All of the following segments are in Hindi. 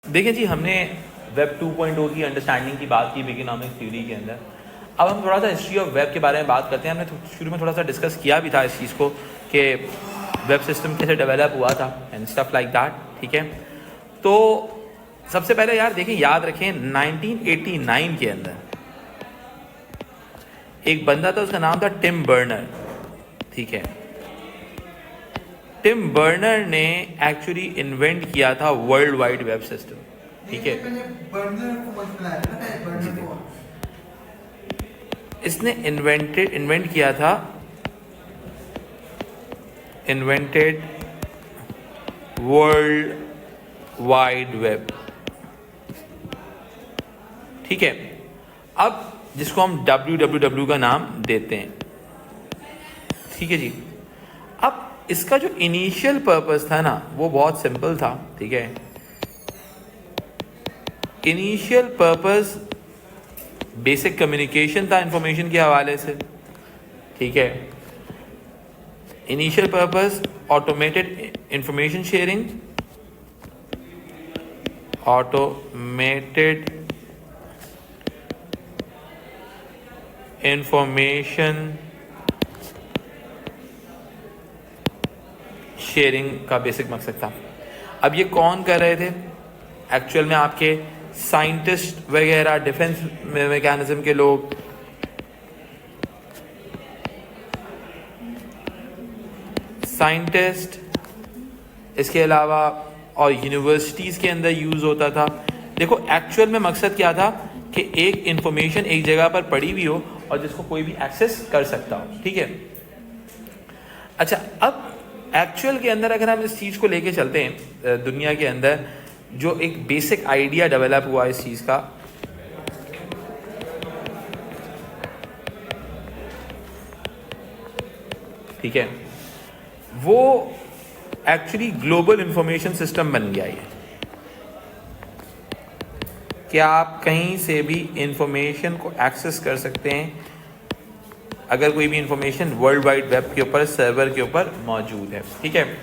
देखिए जी, हमने वेब 2.0 की अंडरस्टैंडिंग की बात की बिगिनॉमिक थ्योरी के अंदर। अब हम थोड़ा सा हिस्ट्री ऑफ वेब के बारे में बात करते हैं। हमने शुरू में थोड़ा सा डिस्कस किया भी था इस चीज़ को कि वेब सिस्टम कैसे डेवलप हुआ था एंड स्टफ लाइक दैट। ठीक है, तो सबसे पहले यार देखिए, याद रखें 1989 के अंदर एक बंदा था, उसका नाम था टिम बर्नर। ठीक है, टिम बर्नर ने एक्चुअली इन्वेंट किया था वर्ल्ड वाइड वेब सिस्टम। ठीक है, इसने इन्वेंट किया था इन्वेंटेड वर्ल्ड वाइड वेब। ठीक है, अब जिसको हम www का नाम देते हैं। ठीक है जी, अब इसका जो इनिशियल पर्पस था ना वो बहुत सिंपल था। ठीक है, इनिशियल पर्पस बेसिक कम्युनिकेशन था इंफॉर्मेशन के हवाले से। ठीक है, initial purpose automated information sharing, automated information sharing का बेसिक मकसद था। अब ये कौन कर रहे थे? एक्चुअल में आपके साइंटिस्ट वगैरह, डिफेंस मैकेनिज्म के लोग, साइंटिस्ट, इसके अलावा और यूनिवर्सिटीज़ के अंदर यूज़ होता था। देखो एक्चुअल में मकसद क्या था कि एक इंफॉर्मेशन एक जगह पर पड़ी हुई हो और जिसको कोई भी एक्सेस कर सकता हो। ठीक है, अच्छा, अब एक्चुअल के अंदर अगर हम इस चीज़ को लेके चलते हैं दुनिया के अंदर, जो एक बेसिक आइडिया डेवलप हुआ इस चीज़ का, ठीक है, वो एक्चुअली ग्लोबल इंफॉर्मेशन सिस्टम बन गया ये कि आप कहीं से भी इंफॉर्मेशन को एक्सेस कर सकते हैं अगर कोई भी इंफॉर्मेशन वर्ल्ड वाइड वेब के ऊपर, सर्वर के ऊपर मौजूद है। ठीक है,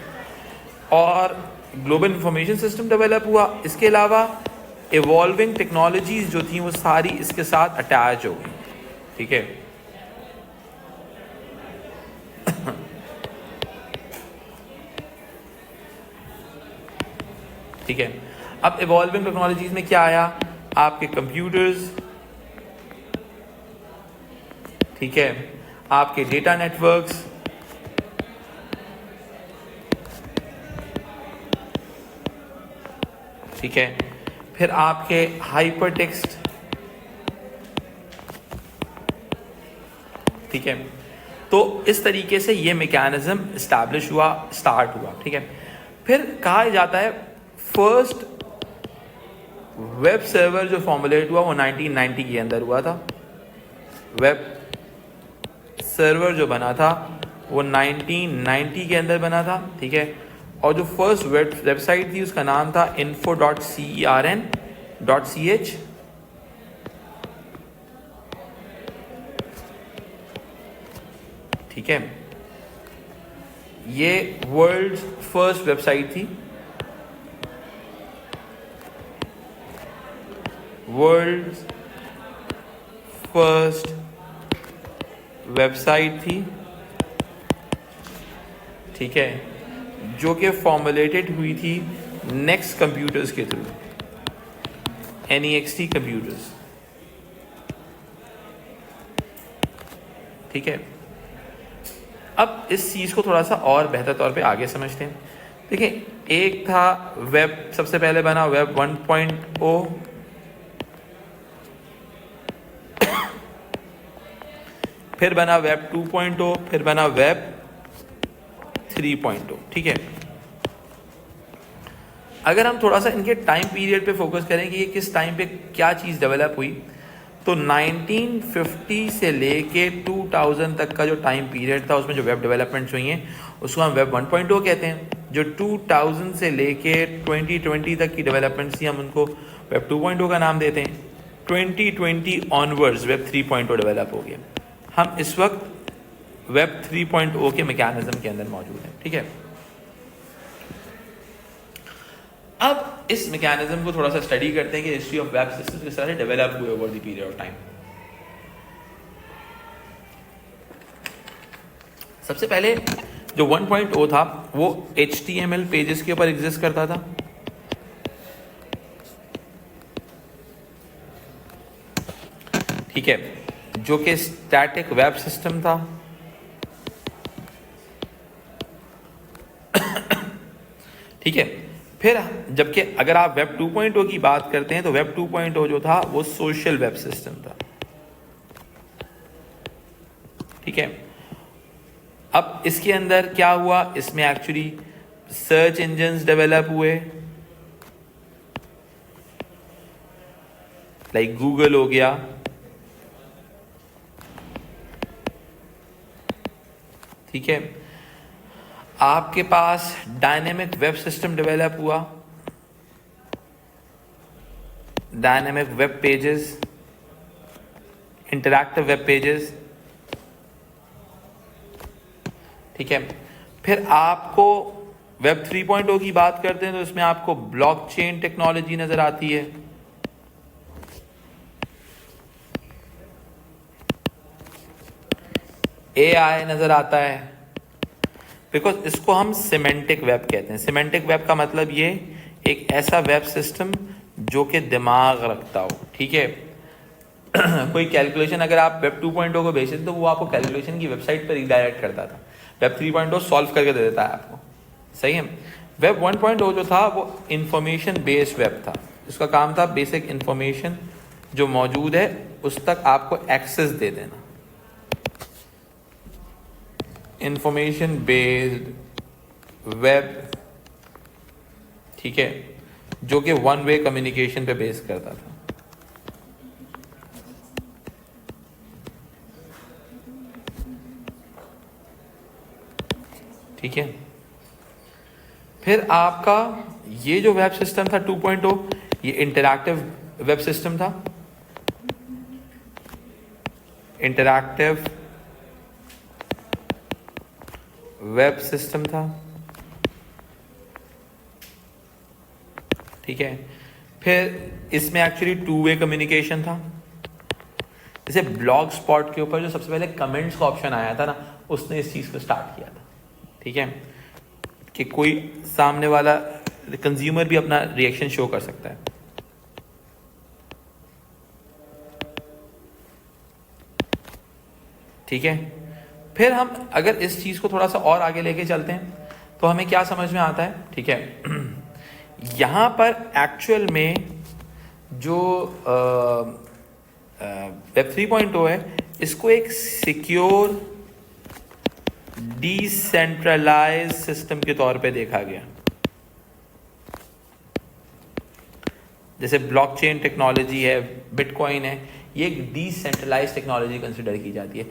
और ग्लोबल इंफॉर्मेशन सिस्टम डेवलप हुआ। इसके अलावा इवॉल्विंग टेक्नोलॉजीज जो थी वो सारी इसके साथ अटैच हो गई। ठीक है, ठीक है, अब इवॉल्विंग टेक्नोलॉजीज में क्या आया? आपके कंप्यूटर्स, ठीक है, आपके डेटा नेटवर्क्स, ठीक है, फिर आपके हाइपर टेक्स्ट। ठीक है, तो इस तरीके से ये मैकेनिज्म इस्टेब्लिश हुआ, स्टार्ट हुआ। ठीक है, फिर कहा जाता है फर्स्ट वेब सर्वर जो फॉर्मुलेट हुआ वो 1990 के अंदर हुआ था। वेब सर्वर जो बना था वो 1990 के अंदर बना था। ठीक है, और जो फर्स्ट वेबसाइट थी उसका नाम था info.cern.ch। ठीक है, ये वर्ल्ड फर्स्ट वेबसाइट थी, वर्ल्ड फर्स्ट वेबसाइट थी। ठीक है, जो कि फॉर्मुलेटेड हुई थी नेक्स्ट कंप्यूटर्स के थ्रू, NEXT कंप्यूटर्स। ठीक है, अब इस चीज़ को थोड़ा सा और बेहतर तौर पे आगे समझते हैं। देखिए, एक था वेब, सबसे पहले बना वेब 1.0, फिर बना वेब 2.0, फिर बना वेब 3.0। ठीक है, अगर हम थोड़ा सा इनके टाइम पीरियड पे फोकस करें कि ये किस टाइम पे क्या चीज़ डेवलप हुई, तो 1950 से लेके 2000 तक का जो टाइम पीरियड था उसमें जो वेब डेवलपमेंट्स हुई हैं उसको हम वेब 1.0 कहते हैं। जो 2000 से लेके 2020 तक की डेवलपमेंट्स थी हम उनको वेब 2.0 का नाम देते हैं। 2020 ऑनवर्ड्स वेब 3.0 डेवलप हो गया। हम इस वक्त वेब 3.0 के मैकेनिज्म के अंदर मौजूद हैं। ठीक है, अब इस मैकेनिज्म को थोड़ा सा स्टडी करते हैं कि हिस्ट्री ऑफ वेब सिस्टम किस तरह से डेवलप हुए over the period of time. सबसे पहले जो 1.0 था वो HTML पेजेस के ऊपर एग्जिस्ट करता था। ठीक है, जो कि स्टैटिक वेब सिस्टम था। ठीक है, फिर जबकि अगर आप वेब 2.0 की बात करते हैं तो वेब 2.0 जो था वो सोशल वेब सिस्टम था। ठीक है, अब इसके अंदर क्या हुआ, इसमें एक्चुअली सर्च इंजन्स डेवलप हुए, लाइक गूगल हो गया। ठीक है, आपके पास डायनेमिक वेब सिस्टम डेवलप हुआ, dynamic web pages, interactive web pages. ठीक है, फिर आपको वेब 3.0 की बात करते हैं तो इसमें आपको ब्लॉकचेन टेक्नोलॉजी नजर आती है। AI नजर आता है, बिकॉज इसको हम सिमेंटिक वेब कहते हैं। सिमेंटिक वेब का मतलब ये एक ऐसा वेब सिस्टम जो कि दिमाग रखता हो। ठीक है, कोई कैलकुलेशन अगर आप वेब 2.0 को भेजते तो वो आपको कैलकुलेशन की वेबसाइट पर रिडायरेक्ट करता था। वेब 3.0 सॉल्व करके दे देता है आपको। सही है। वेब 1.0 जो था वो इंफॉर्मेशन बेस्ड वेब था। इसका काम था बेसिक इंफॉर्मेशन जो मौजूद है उस तक आपको एक्सेस दे देना। इंफॉर्मेशन बेस्ड वेब, ठीक है, जो कि वन वे कम्युनिकेशन पे बेस करता था। ठीक है, फिर आपका ये जो वेब सिस्टम था 2.0 ये इंटरैक्टिव वेब सिस्टम था। इंटरैक्टिव वेब सिस्टम था। ठीक है, फिर इसमें एक्चुअली टू वे कम्युनिकेशन था। जैसे ब्लॉग स्पॉट के ऊपर जो सबसे पहले कमेंट्स का ऑप्शन आया था ना, उसने इस चीज को स्टार्ट किया था। ठीक है, कि कोई सामने वाला कंज्यूमर भी अपना रिएक्शन शो कर सकता है। ठीक है, फिर हम अगर इस चीज को थोड़ा सा और आगे लेके चलते हैं तो हमें क्या समझ में आता है। ठीक है, यहां पर एक्चुअल में जो वेब 3.0 है इसको एक सिक्योर डिसेंट्रलाइज सिस्टम के तौर पे देखा गया। जैसे ब्लॉकचेन टेक्नोलॉजी है, बिटकॉइन है, ये एक डिसेंट्रलाइज टेक्नोलॉजी कंसिडर की जाती है।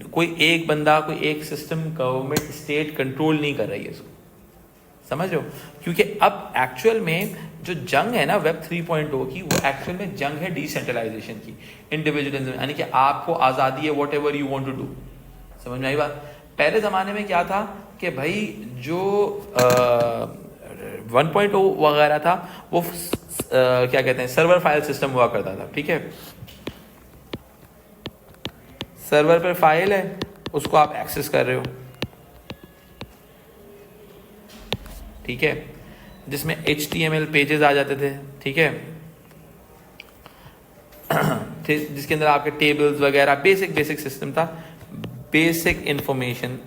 कोई एक बंदा, कोई एक सिस्टम, गवर्नमेंट, स्टेट कंट्रोल नहीं कर रही है इसको। समझ रहे हो? क्योंकि अब एक्चुअल में जो जंग है ना वेब 3.0 की, वो एक्चुअल में जंग है डिसेंट्रलाइजेशन की, इंडिविजुअलिज्म, यानी कि आपको आज़ादी है, whatever you want to do. समझ में आई बात? पहले ज़माने में क्या था कि भाई जो 1.0 वगैरह था वो क्या कहते हैं, सर्वर फाइल सिस्टम हुआ करता था। ठीक है, सर्वर पर फाइल है, उसको आप एक्सेस कर रहे हो। ठीक है, जिसमें HTML पेजेस आ जाते थे। ठीक है, जिसके अंदर आपके टेबल्स वगैरह, बेसिक सिस्टम था, बेसिक इंफॉर्मेशन।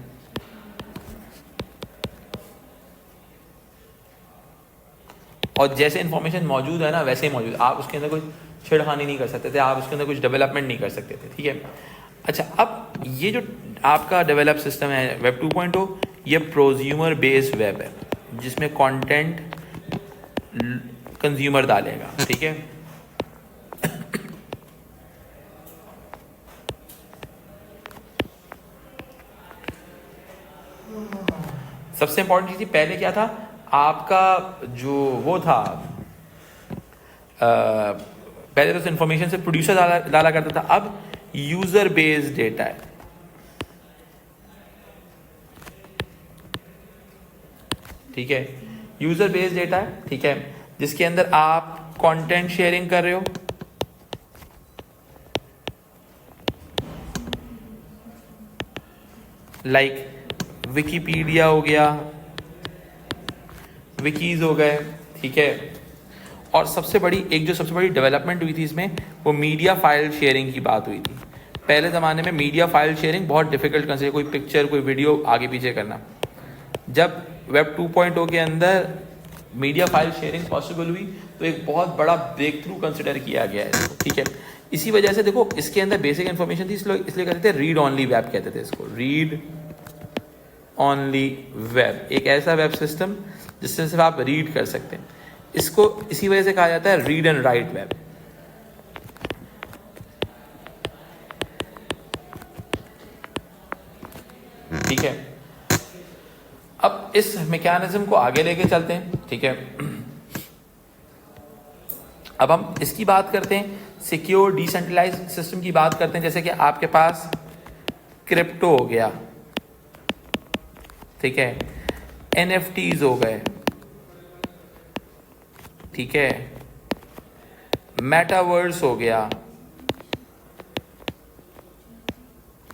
और जैसे इंफॉर्मेशन मौजूद है ना वैसे ही मौजूद, आप उसके अंदर कोई छेड़खानी नहीं कर सकते थे, आप उसके अंदर कुछ डेवलपमेंट नहीं कर सकते थे। ठीक है, अच्छा, अब ये जो आपका डेवलप सिस्टम है वेब 2.0, ये प्रोज्यूमर बेस्ड वेब है जिसमें कंटेंट कंज्यूमर डालेगा। ठीक है, सबसे इंपॉर्टेंट चीज पहले क्या था, आपका जो वो था पहले तो इंफॉर्मेशन से प्रोड्यूसर डाला करता था, अब यूजर बेस्ड डेटा है। ठीक है, यूजर बेस्ड डेटा है। ठीक है, जिसके अंदर आप कंटेंट शेयरिंग कर रहे हो, लाइक विकिपीडिया हो गया, विकीज हो गए, ठीक है। और सबसे बड़ी डेवलपमेंट हुई थी इसमें, वो मीडिया फाइल शेयरिंग की बात हुई थी। पहले ज़माने में मीडिया फाइल शेयरिंग बहुत डिफिकल्ट कंसिडर, कोई पिक्चर कोई वीडियो आगे पीछे करना। जब वेब 2.0 के अंदर मीडिया फाइल शेयरिंग पॉसिबल हुई तो एक बहुत बड़ा ब्रेक थ्रू कंसिडर किया गया है इसको, ठीक है। इसी वजह से देखो इसके अंदर बेसिक इन्फॉर्मेशन थी, इसलिए कहते थे रीड ऑनली वेब, कहते थे इसको रीड ऑनली वेब, एक ऐसा वेब सिस्टम जिससे सिर्फ आप रीड कर सकते हैं। इसको इसी वजह से कहा जाता है रीड एंड राइट वेब। ठीक है, अब इस मैकेनिज्म को आगे लेके चलते हैं, ठीक है। अब हम इसकी बात करते हैं, सिक्योर डिसेंट्रलाइज सिस्टम की बात करते हैं। जैसे कि आपके पास क्रिप्टो हो गया, ठीक है, NFTs हो गए, ठीक है, मेटावर्स हो गया,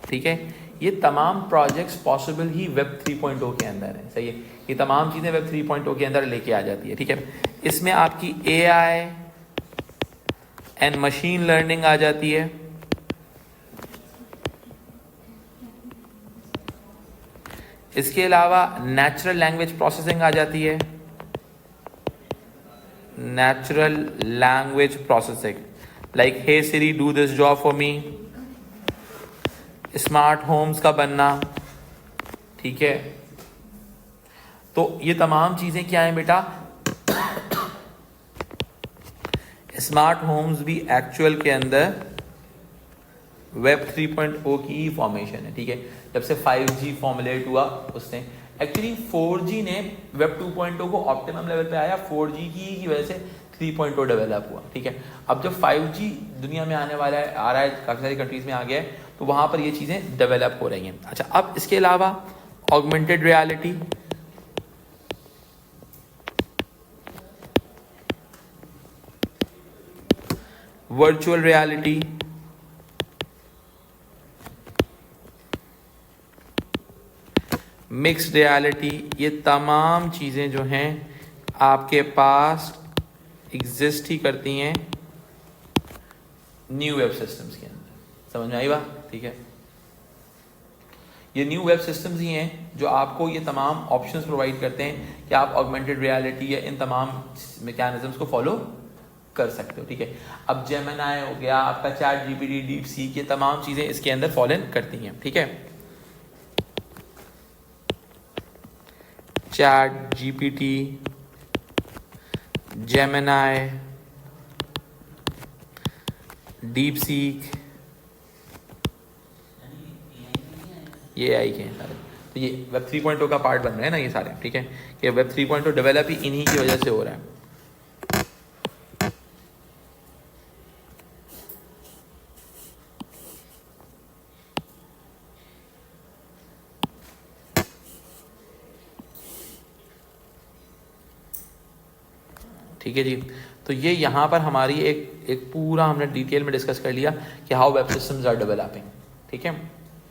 ठीक है। ये तमाम प्रोजेक्ट्स पॉसिबल ही वेब 3.0 के अंदर है, सही है। ये तमाम चीज़ें वेब 3.0 के अंदर लेके आ जाती है, ठीक है। इसमें आपकी AI एंड मशीन लर्निंग आ जाती है, इसके अलावा नेचुरल लैंग्वेज प्रोसेसिंग आ जाती है, natural language processing, like hey Siri do this job for me, smart homes का बनना, ठीक है। तो ये तमाम चीजें क्या हैं बेटा, स्मार्ट होम्स भी एक्चुअल के अंदर वेब 3.0 की फॉर्मेशन है, ठीक है। जब से 5G फॉर्मुलेट हुआ उसने एक्चुअली 4G ने वेब 2.0 को ऑप्टिमम लेवल पे आया, 4G की वजह से 3.0 डेवलप हुआ, ठीक है। अब जब 5G दुनिया में आने वाला है, आ रहा है, काफ़ी सारी कंट्रीज में आ गया है, तो वहाँ पर ये चीज़ें डेवलप हो रही हैं। अच्छा, अब इसके अलावा augmented reality, virtual reality, mixed reality, ये तमाम चीज़ें जो हैं आपके पास एग्जिस्ट ही करती हैं न्यू वेब सिस्टम्स के अंदर। समझ में आई बात, ठीक है। ये न्यू वेब सिस्टम्स ही हैं जो आपको ये तमाम ऑप्शंस प्रोवाइड करते हैं कि आप ऑगमेंटेड रियलिटी या इन तमाम मैकेनिज्म्स को फॉलो कर सकते हो, ठीक है। अब जेमिनी हो गया, आपका चैट GPT, DeepSeek, ये तमाम चीज़ें इसके अंदर फॉलो करती हैं, ठीक है। चैट GPT, जेमिनी, DeepSeek, ये AI के हैं सारे। तो ये वेब 3.0 का पार्ट बन रहे हैं ना ये सारे, ठीक है। कि वेब 3.0 डेवलप ही इन्हीं की वजह से हो रहा है। ठीक है जी, तो ये यहाँ पर हमारी एक पूरा हमने डिटेल में डिस्कस कर लिया कि how web systems are developing, ठीक है।